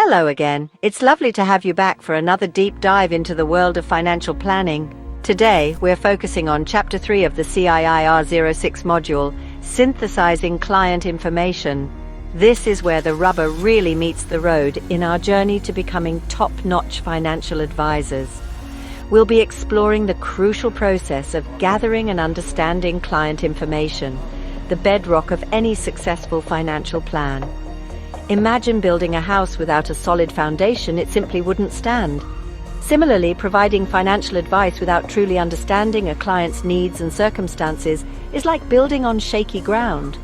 Hello again. It's lovely to have you back for another deep dive into the world of financial planning. Today, we're focusing on Chapter 3 of the Cii R06 module, Synthesizing Client Information. This is where the rubber really meets the road in our journey to becoming top-notch financial advisors. We'll be exploring the crucial process of gathering and understanding client information, the bedrock of any successful financial plan. Imagine building a house without a solid foundation; it simply wouldn't stand. Similarly, providing financial advice without truly understanding a client's needs and circumstances is like building on shaky ground.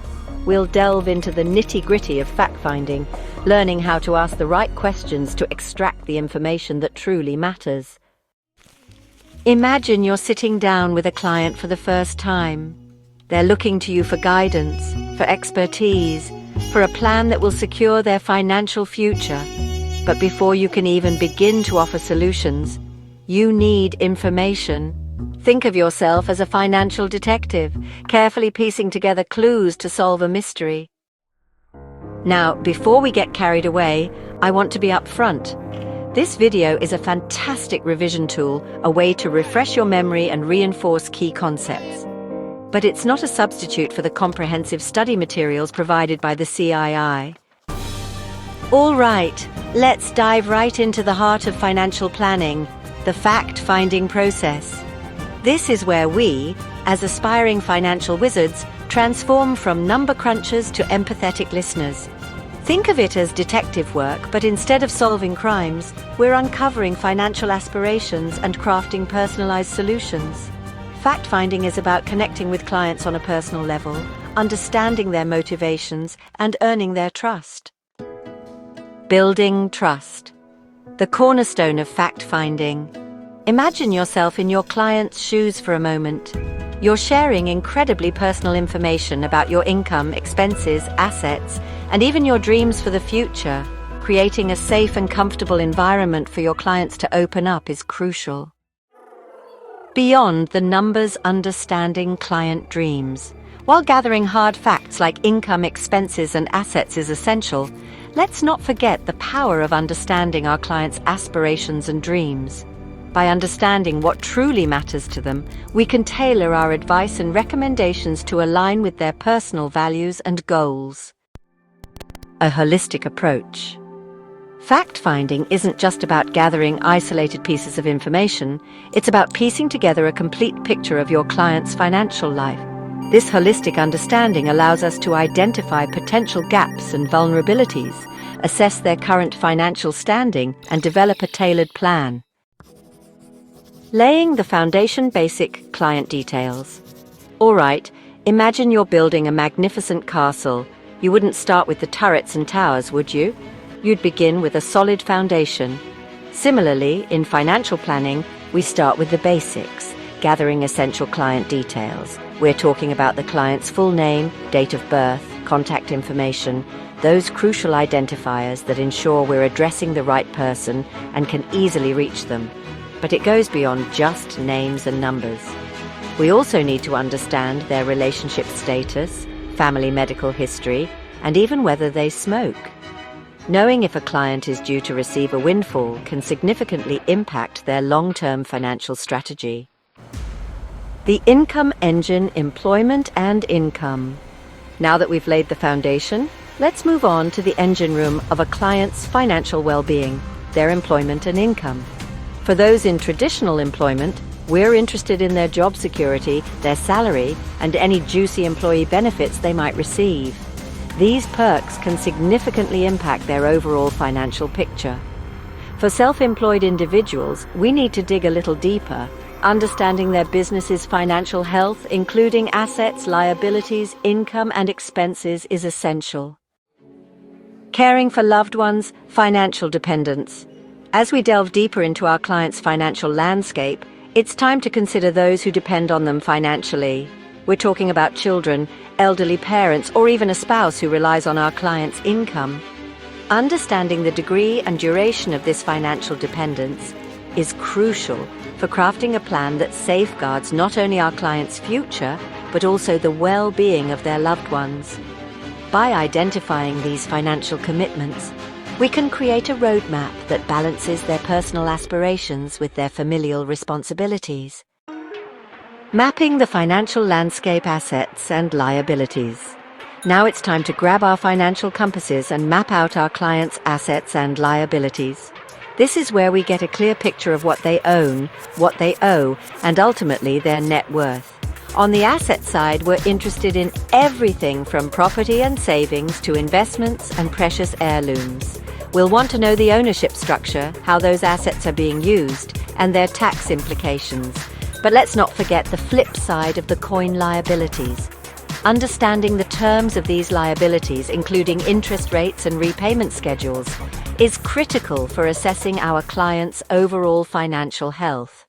We'll delve into the nitty-gritty of fact-finding, learning how to ask the right questions to extract the information that truly matters. Imagine you're sitting down with a client for the first time. They're looking to you for guidance, for expertise, for a plan that will secure their financial future. But before you can even begin to offer solutions, you need information. Think of yourself as a financial detective, carefully piecing together clues to solve a mystery. Now, before we get carried away, I want to be upfront. This video is a fantastic revision tool, a way to refresh your memory and reinforce key concepts. But it's not a substitute for the comprehensive study materials provided by the CII. All right, let's dive right into the heart of financial planning, the fact-finding process. This is where we, as aspiring financial wizards, transform from number crunchers to empathetic listeners. Think of it as detective work, but instead of solving crimes, we're uncovering financial aspirations and crafting personalized solutions. Fact-finding is about connecting with clients on a personal level, understanding their motivations, and earning their trust. Building trust. The cornerstone of fact-finding. Imagine yourself in your client's shoes for a moment. You're sharing incredibly personal information about your income, expenses, assets, and even your dreams for the future. Creating a safe and comfortable environment for your clients to open up is crucial. Beyond the numbers, understanding client dreams. While gathering hard facts like income, expenses, and assets is essential, let's not forget the power of understanding our clients' aspirations and dreams. By understanding what truly matters to them, we can tailor our advice and recommendations to align with their personal values and goals. A holistic approach. Fact-finding isn't just about gathering isolated pieces of information, it's about piecing together a complete picture of your client's financial life. This holistic understanding allows us to identify potential gaps and vulnerabilities, assess their current financial standing, and develop a tailored plan. Laying the foundation: basic client details. All right, imagine you're building a magnificent castle. You wouldn't start with the turrets and towers, would you? You'd begin with a solid foundation. Similarly, in financial planning, we start with the basics, gathering essential client details. We're talking about the client's full name, date of birth, contact information, those crucial identifiers that ensure we're addressing the right person and can easily reach them. But it goes beyond just names and numbers. We also need to understand their relationship status, family medical history, and even whether they smoke. Knowing if a client is due to receive a windfall can significantly impact their long-term financial strategy. The income engine: employment and income. Now that we've laid the foundation, let's move on to the engine room of a client's financial well-being, their employment and income. For those in traditional employment, we're interested in their job security, their salary, and any juicy employee benefits they might receive. These perks can significantly impact their overall financial picture. For self-employed individuals, we need to dig a little deeper. Understanding their business's financial health, including assets, liabilities, income, and expenses, is essential. Caring for loved ones, financial dependence. As we delve deeper into our client's financial landscape, it's time to consider those who depend on them financially. We're talking about children, elderly parents, or even a spouse who relies on our client's income. Understanding the degree and duration of this financial dependence is crucial for crafting a plan that safeguards not only our client's future, but also the well-being of their loved ones. By identifying these financial commitments, We can create a roadmap that balances their personal aspirations with their familial responsibilities. Mapping the financial landscape, assets and liabilities. Now it's time to grab our financial compasses and map out our clients' assets and liabilities. This is where we get a clear picture of what they own, what they owe, and ultimately their net worth. On the asset side, we're interested in everything from property and savings to investments and precious heirlooms. We'll want to know the ownership structure, how those assets are being used, and their tax implications. But let's not forget the flip side of the coin, liabilities. Understanding the terms of these liabilities, including interest rates and repayment schedules, is critical for assessing our clients' overall financial health.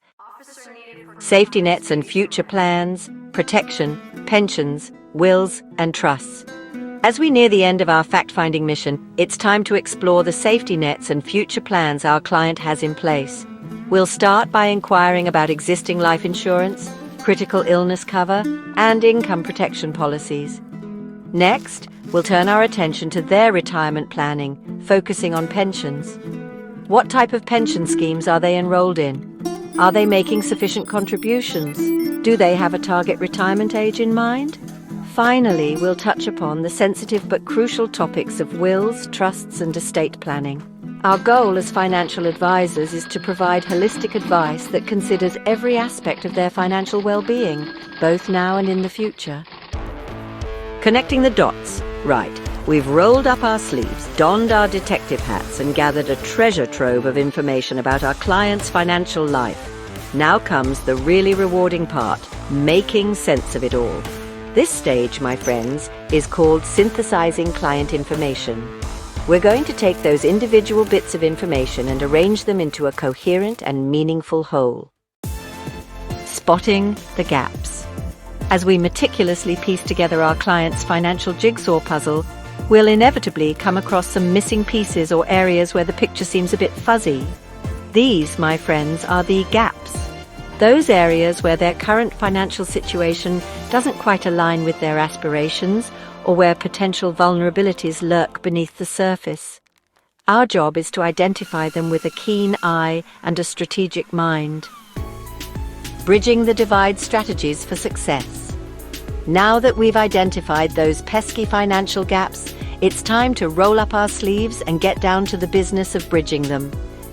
Safety nets and future plans, protection, pensions, wills, and trusts. As we near the end of our fact-finding mission, it's time to explore the safety nets and future plans our client has in place. We'll start by inquiring about existing life insurance, critical illness cover, and income protection policies. Next, we'll turn our attention to their retirement planning, focusing on pensions. What type of pension schemes are they enrolled in? Are they making sufficient contributions? Do they have a target retirement age in mind? Finally, we'll touch upon the sensitive but crucial topics of wills, trusts, and estate planning. Our goal as financial advisors is to provide holistic advice that considers every aspect of their financial well-being, both now and in the future. Connecting the dots. Right, we've rolled up our sleeves, donned our detective hats, and gathered a treasure trove of information about our client's financial life. Now comes the really rewarding part, making sense of it all. This stage, my friends, is called synthesizing client information. We're going to take those individual bits of information and arrange them into a coherent and meaningful whole. Spotting the gaps. As we meticulously piece together our client's financial jigsaw puzzle, we'll inevitably come across some missing pieces or areas where the picture seems a bit fuzzy. These, my friends, are the gaps. Those areas where their current financial situation doesn't quite align with their aspirations, or where potential vulnerabilities lurk beneath the surface. Our job is to identify them with a keen eye and a strategic mind. Bridging the divide strategies for success. Now that we've identified those pesky financial gaps, it's time to roll up our sleeves and get down to the business of bridging them.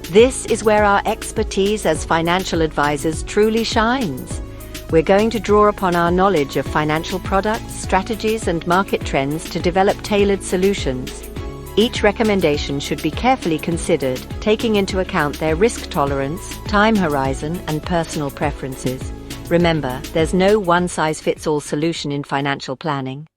This is where our expertise as financial advisors truly shines. We're going to draw upon our knowledge of financial products, strategies, and market trends to develop tailored solutions. Each recommendation should be carefully considered, taking into account their risk tolerance, time horizon, and personal preferences. Remember, there's no one-size-fits-all solution in financial planning.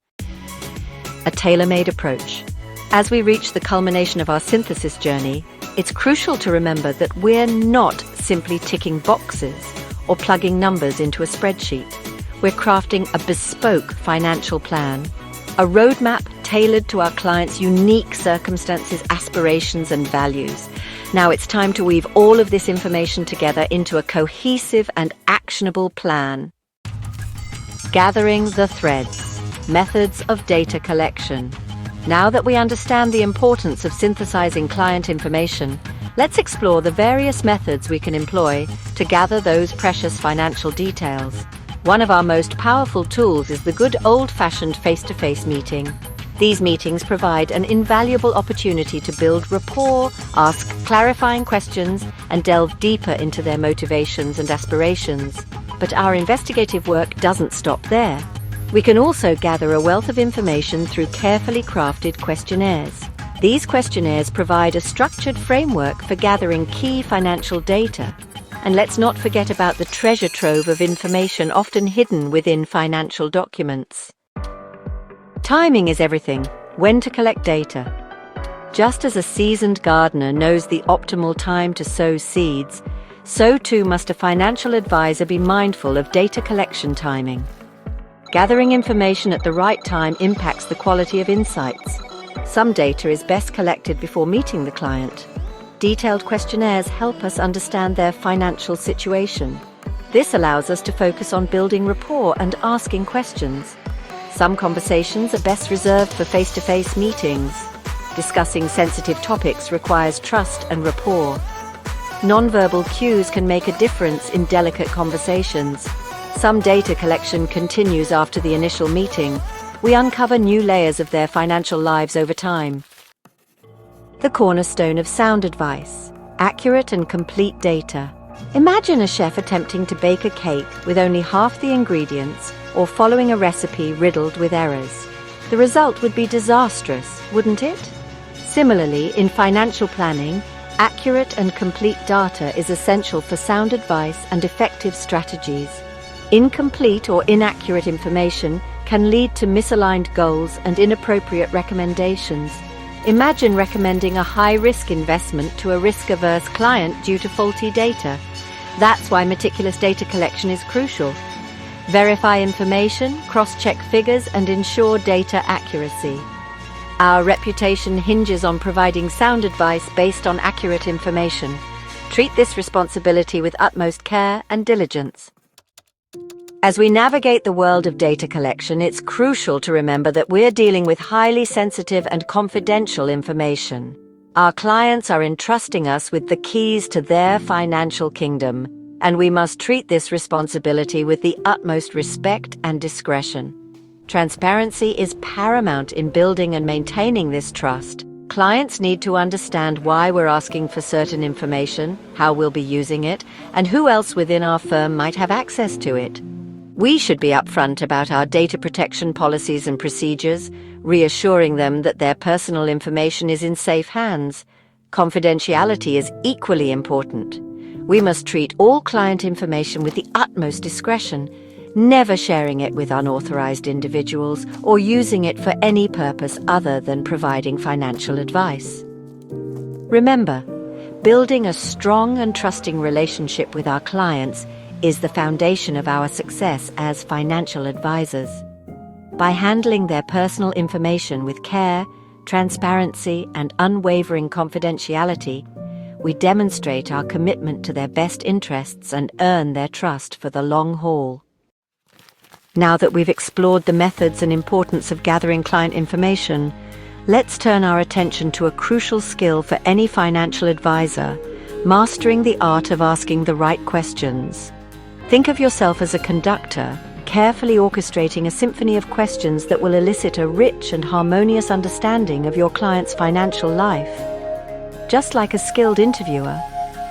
A tailor-made approach. As we reach the culmination of our synthesis journey, it's crucial to remember that we're not simply ticking boxes or plugging numbers into a spreadsheet. We're crafting a bespoke financial plan, a roadmap tailored to our clients' unique circumstances, aspirations, and values. Now it's time to weave all of this information together into a cohesive and actionable plan. Gathering the threads. Methods of data collection. Now that we understand the importance of synthesizing client information, let's explore the various methods we can employ to gather those precious financial details. One of our most powerful tools is the good old-fashioned face-to-face meeting. These meetings provide an invaluable opportunity to build rapport, ask clarifying questions, and delve deeper into their motivations and aspirations. But our investigative work doesn't stop there. We can also gather a wealth of information through carefully crafted questionnaires. These questionnaires provide a structured framework for gathering key financial data. And let's not forget about the treasure trove of information often hidden within financial documents. Timing is everything. When to collect data. Just as a seasoned gardener knows the optimal time to sow seeds, so too must a financial advisor be mindful of data collection timing. Gathering information at the right time impacts the quality of insights. Some data is best collected before meeting the client. Detailed questionnaires help us understand their financial situation. This allows us to focus on building rapport and asking questions. Some conversations are best reserved for face-to-face meetings. Discussing sensitive topics requires trust and rapport. Nonverbal cues can make a difference in delicate conversations. Some data collection continues after the initial meeting. We uncover new layers of their financial lives over time. The cornerstone of sound advice: accurate and complete data. Imagine a chef attempting to bake a cake with only half the ingredients or following a recipe riddled with errors. The result would be disastrous, wouldn't it? Similarly, in financial planning, accurate and complete data is essential for sound advice and effective strategies. Incomplete or inaccurate information can lead to misaligned goals and inappropriate recommendations. Imagine recommending a high-risk investment to a risk-averse client due to faulty data. That's why meticulous data collection is crucial. Verify information, cross-check figures, and ensure data accuracy. Our reputation hinges on providing sound advice based on accurate information. Treat this responsibility with utmost care and diligence. As we navigate the world of data collection, it's crucial to remember that we're dealing with highly sensitive and confidential information. Our clients are entrusting us with the keys to their financial kingdom, and we must treat this responsibility with the utmost respect and discretion. Transparency is paramount in building and maintaining this trust. Clients need to understand why we're asking for certain information, how we'll be using it, and who else within our firm might have access to it. We should be upfront about our data protection policies and procedures, reassuring them that their personal information is in safe hands. Confidentiality is equally important. We must treat all client information with the utmost discretion, never sharing it with unauthorized individuals or using it for any purpose other than providing financial advice. Remember, building a strong and trusting relationship with our clients is the foundation of our success as financial advisors. By handling their personal information with care, transparency, and unwavering confidentiality, we demonstrate our commitment to their best interests and earn their trust for the long haul. Now that we've explored the methods and importance of gathering client information, let's turn our attention to a crucial skill for any financial advisor: mastering the art of asking the right questions. Think of yourself as a conductor, carefully orchestrating a symphony of questions that will elicit a rich and harmonious understanding of your client's financial life. Just like a skilled interviewer,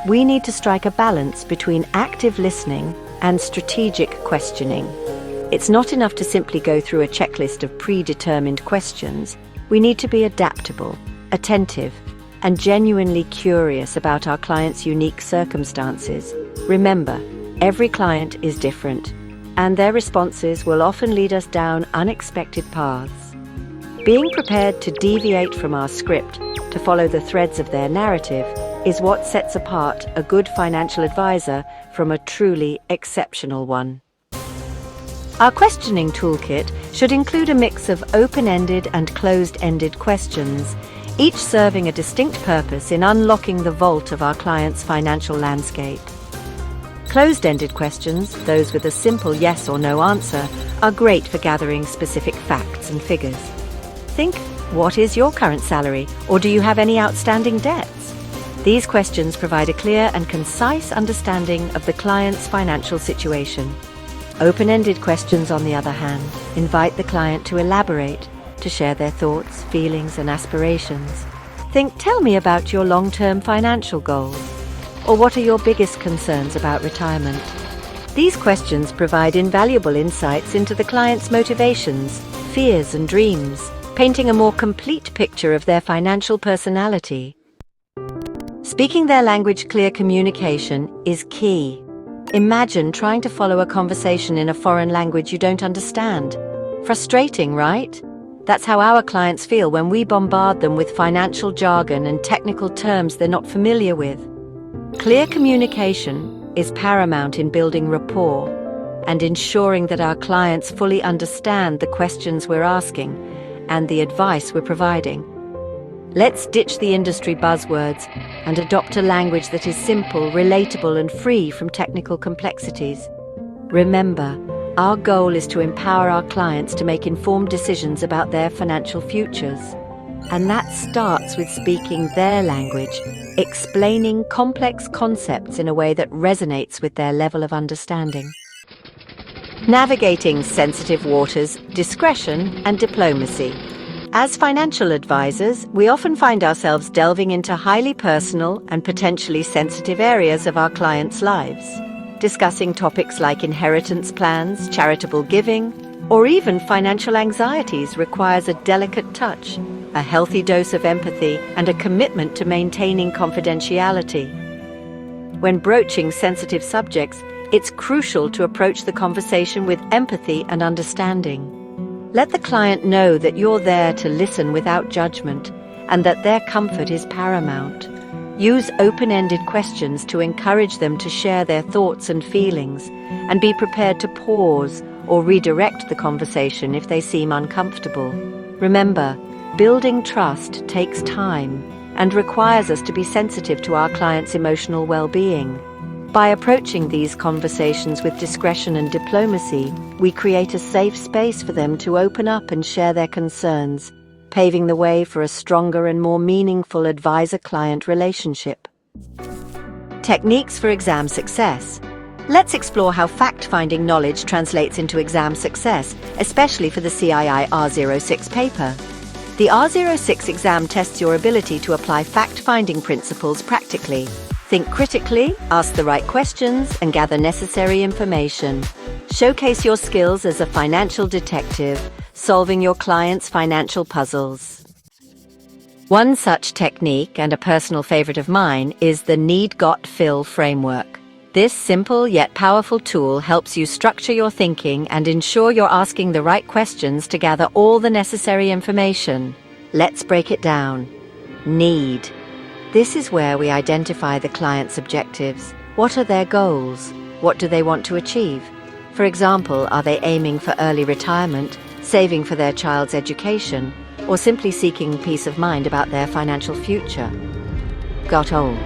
we need to strike a balance between active listening and strategic questioning. It's not enough to simply go through a checklist of predetermined questions. We need to be adaptable, attentive, and genuinely curious about our client's unique circumstances. Remember, every client is different, and their responses will often lead us down unexpected paths. Being prepared to deviate from our script to follow the threads of their narrative is what sets apart a good financial advisor from a truly exceptional one. Our questioning toolkit should include a mix of open-ended and closed-ended questions, each serving a distinct purpose in unlocking the vault of our client's financial landscape. Closed-ended questions, those with a simple yes or no answer, are great for gathering specific facts and figures. Think, what is your current salary, or do you have any outstanding debts? These questions provide a clear and concise understanding of the client's financial situation. Open-ended questions, on the other hand, invite the client to elaborate, to share their thoughts, feelings, and aspirations. Think, tell me about your long-term financial goals. Or what are your biggest concerns about retirement? These questions provide invaluable insights into the client's motivations, fears, and dreams, painting a more complete picture of their financial personality. Speaking their language, clear communication is key. Imagine trying to follow a conversation in a foreign language you don't understand. Frustrating, right? That's how our clients feel when we bombard them with financial jargon and technical terms they're not familiar with. Clear communication is paramount in building rapport and ensuring that our clients fully understand the questions we're asking and the advice we're providing. Let's ditch the industry buzzwords and adopt a language that is simple, relatable, and free from technical complexities. Remember, our goal is to empower our clients to make informed decisions about their financial futures. And that starts with speaking their language, explaining complex concepts in a way that resonates with their level of understanding. Navigating sensitive waters, discretion, and diplomacy. As financial advisors, we often find ourselves delving into highly personal and potentially sensitive areas of our clients' lives. Discussing topics like inheritance plans, charitable giving, or even financial anxieties requires a delicate touch, a healthy dose of empathy, and a commitment to maintaining confidentiality. When broaching sensitive subjects, it's crucial to approach the conversation with empathy and understanding. Let the client know that you're there to listen without judgment and that their comfort is paramount. Use open-ended questions to encourage them to share their thoughts and feelings, and be prepared to pause or redirect the conversation if they seem uncomfortable. Remember, building trust takes time and requires us to be sensitive to our clients' emotional well-being. By approaching these conversations with discretion and diplomacy, we create a safe space for them to open up and share their concerns, paving the way for a stronger and more meaningful advisor-client relationship. Techniques for exam success. Let's explore how fact-finding knowledge translates into exam success, especially for the Cii R06 paper. The R06 exam tests your ability to apply fact-finding principles practically. Think critically, ask the right questions, and gather necessary information. Showcase your skills as a financial detective, solving your clients' financial puzzles. One such technique, and a personal favorite of mine, is the Need-Got-Fill framework. This simple yet powerful tool helps you structure your thinking and ensure you're asking the right questions to gather all the necessary information. Let's break it down. Need. This is where we identify the client's objectives. What are their goals? What do they want to achieve? For example, are they aiming for early retirement, saving for their child's education, or simply seeking peace of mind about their financial future? Got all.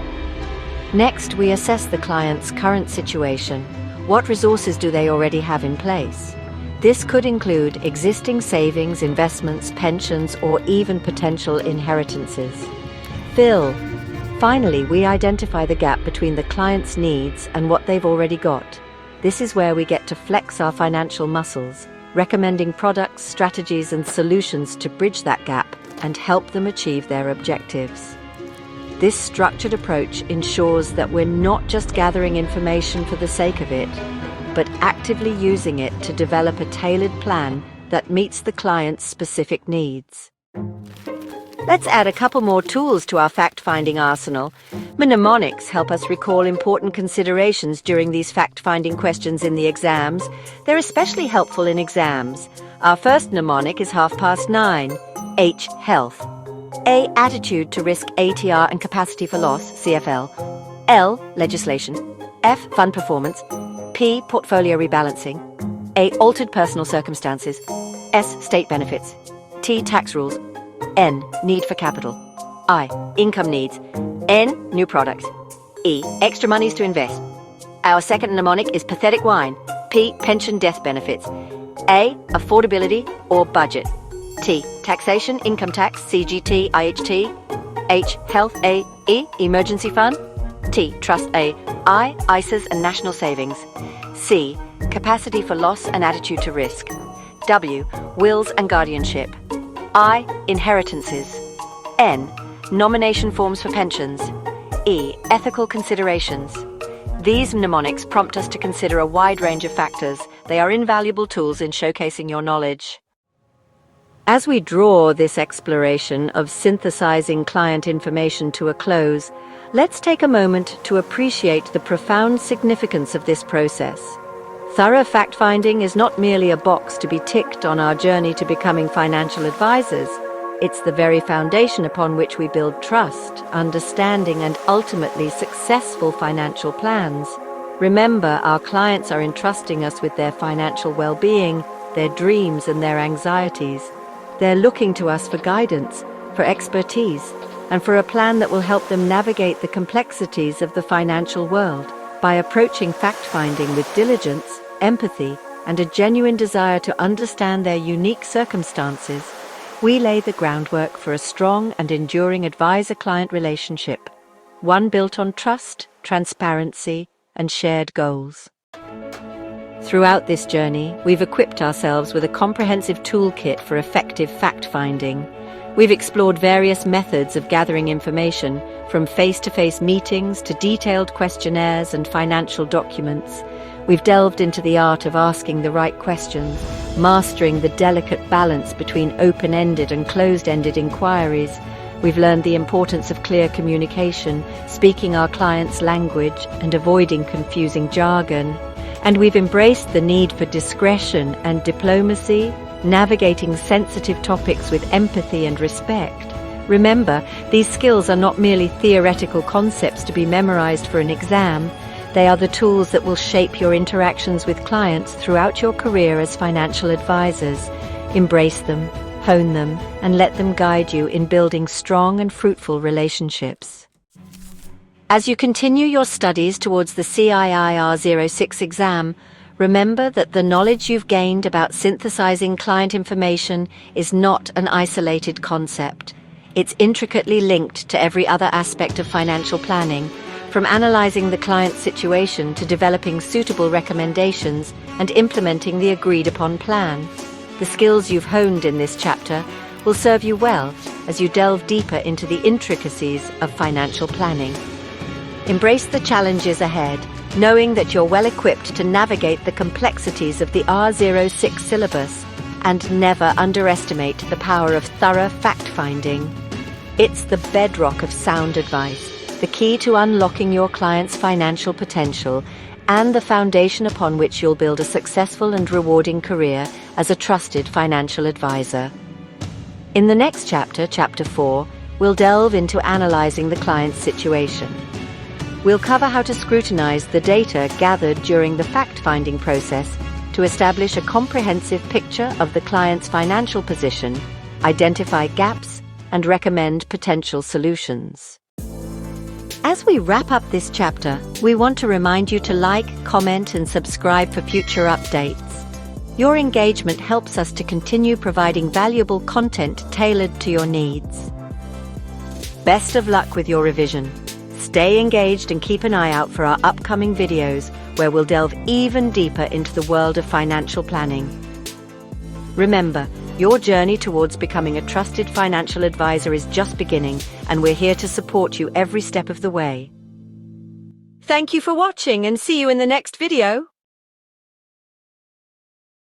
Next, we assess the client's current situation. What resources do they already have in place? This could include existing savings, investments, pensions, or even potential inheritances. Fill. Finally, we identify the gap between the client's needs and what they've already got. This is where we get to flex our financial muscles, recommending products, strategies, and solutions to bridge that gap and help them achieve their objectives. This structured approach ensures that we're not just gathering information for the sake of it, but actively using it to develop a tailored plan that meets the client's specific needs. Let's add a couple more tools to our fact-finding arsenal. Mnemonics help us recall important considerations during these fact-finding questions in the exams. They're especially helpful in exams. Our first mnemonic is 9:30. H. Health. A. Attitude to risk, ATR and capacity for loss, CFL. L. Legislation. F. Fund performance. P. Portfolio rebalancing. A. Altered personal circumstances. S. State benefits. T. Tax rules. N. Need for capital. I. Income needs. N. New products. E. Extra monies to invest. Our second mnemonic is pathetic wine. P. Pension death benefits. A. Affordability or budget. T. Taxation, income tax, CGT, IHT. H. Health, A. E. Emergency fund. T. Trust, A. I. ISAs and national savings. C. Capacity for loss and attitude to risk. W. Wills and guardianship. I. Inheritances. N. Nomination forms for pensions. E. Ethical considerations. These mnemonics prompt us to consider a wide range of factors. They are invaluable tools in showcasing your knowledge. As we draw this exploration of synthesizing client information to a close, let's take a moment to appreciate the profound significance of this process. Thorough fact-finding is not merely a box to be ticked on our journey to becoming financial advisors. It's the very foundation upon which we build trust, understanding, and ultimately successful financial plans. Remember, our clients are entrusting us with their financial well-being, their dreams, and their anxieties. They're looking to us for guidance, for expertise, and for a plan that will help them navigate the complexities of the financial world. By approaching fact-finding with diligence, empathy, and a genuine desire to understand their unique circumstances, We lay the groundwork for a strong and enduring advisor-client relationship, one built on trust, transparency, and shared goals. Throughout this journey, we've equipped ourselves with a comprehensive toolkit for effective fact-finding. We've explored various methods of gathering information, from face-to-face meetings to detailed questionnaires and financial documents. We've delved into the art of asking the right questions, mastering the delicate balance between open-ended and closed-ended inquiries. We've learned the importance of clear communication, speaking our clients' language, and avoiding confusing jargon. And we've embraced the need for discretion and diplomacy, navigating sensitive topics with empathy and respect. Remember, these skills are not merely theoretical concepts to be memorized for an exam. They are the tools that will shape your interactions with clients throughout your career as financial advisors. Embrace them, hone them, and let them guide you in building strong and fruitful relationships. As you continue your studies towards the Cii R06 exam, remember that the knowledge you've gained about synthesizing client information is not an isolated concept. It's intricately linked to every other aspect of financial planning, from analyzing the client's situation to developing suitable recommendations and implementing the agreed-upon plan. The skills you've honed in this chapter will serve you well as you delve deeper into the intricacies of financial planning. Embrace the challenges ahead, knowing that you're well equipped to navigate the complexities of the R06 syllabus, and never underestimate the power of thorough fact-finding. It's the bedrock of sound advice, the key to unlocking your client's financial potential, and the foundation upon which you'll build a successful and rewarding career as a trusted financial advisor. In the next chapter, Chapter 4, we'll delve into analyzing the client's situation. We'll cover how to scrutinize the data gathered during the fact-finding process to establish a comprehensive picture of the client's financial position, identify gaps, and recommend potential solutions. As we wrap up this chapter, we want to remind you to like, comment, and subscribe for future updates. Your engagement helps us to continue providing valuable content tailored to your needs. Best of luck with your revision. Stay engaged and keep an eye out for our upcoming videos, where we'll delve even deeper into the world of financial planning. Remember, your journey towards becoming a trusted financial advisor is just beginning, and we're here to support you every step of the way. Thank you for watching, and see you in the next video.